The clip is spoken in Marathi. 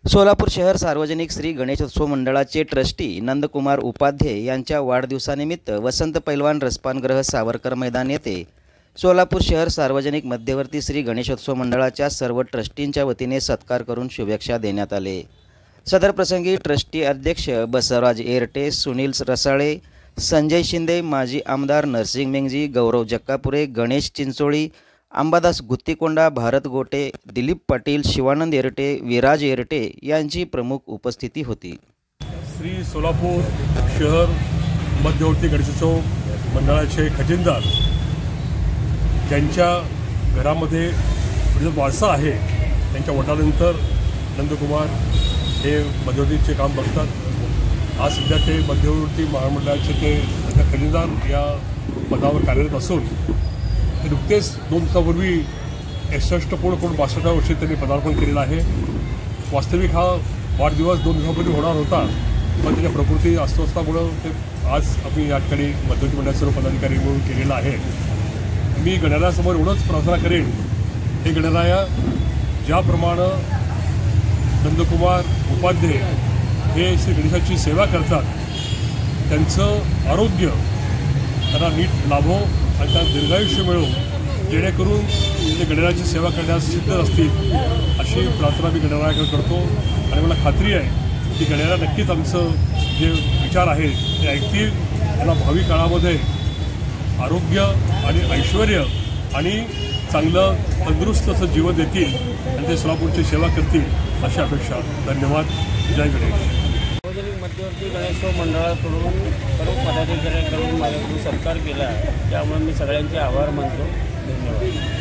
सोलापूर शहर सार्वजनिक श्री गणेशोत्सव मंडळाचे ट्रस्टी नंदकुमार उपाध्ये यांच्या वाढदिवसानिमित्त वसंत पैलवान रसपानगृह सावरकर मैदान येथे सोलापूर शहर सार्वजनिक मध्यवर्ती श्री गणेशोत्सव मंडळाच्या सर्व ट्रस्टींच्या वतीने सत्कार करून शुभेच्छा देण्यात आले। सदर प्रसंगी ट्रस्टी अध्यक्ष बसवराज एरटे, सुनील रसाळे, संजय शिंदे, माजी आमदार नरसिंग मेंगजी, गौरव जक्कापुरे, गणेश चिंचोळी, अंबादास गुत्तीकोंडा, भारत गोटे, दिलीप पाटील, शिवानंद एरटे, विराज एरटे यांची प्रमुख उपस्थिती होती। श्री सोलापूर शहर मध्यवर्ती गणेशोत्सव मंडळाचे खजिनदार ज्यांच्या घरामध्ये वारसा आहे त्यांच्या वडिलांनंतर नंदकुमार हे मध्यवर्तीचे काम बघतात। आज सध्या ते मध्यवर्ती महामंडळाचे ते खजिनदार या पदावर कार्यरत असून ते नुकतेच 2 दिवसापूर्वी 61 पूर्ण 62 वर्षी त्यांनी पदार्पण केलेलं आहे। वास्तविक हा वाढदिवस 2 दिवसापूर्वी होणार होता, पण त्याच्या प्रकृती अस्वस्थतामुळं ते आज आम्ही या ठिकाणी मध्यवर्ती मंडळाचे सर्व पदाधिकारी म्हणून केलेला आहे। मी गणरायासमोर एवढंच प्रार्थना करेन, हे गणराया ज्याप्रमाणे नंदकुमार उपाध्ये हे श्री गणेशाची सेवा करतात, त्यांचं आरोग्य त्यांना नीट लाभो आणि त्यांना दीर्घायुष्य मिळो, जेणेकरून ते गणरायाची सेवा करण्यास सिद्ध असतील अशी प्रार्थना मी गणरायाकडे करतो। आणि मला खात्री आहे की गणराया नक्कीच आमचं जे विचार आहे ते ऐकतील, त्यांना भावी काळामध्ये आरोग्य आणि ऐश्वर आणि चांगलं तंदुरुस्त असं जीवन देतील आणि ते सोलापूरची सेवा करतील अशी अपेक्षा। धन्यवाद। जय गणेश। सार्वजनिक मध्यवर्ती गणेशोत्सव मंडळाकडून सर्व पदाधिकाऱ्यांकडून माझ्याकडून सत्कार केला आहे, त्यामुळे मी सगळ्यांचे आभार मानतो। धन्यवाद।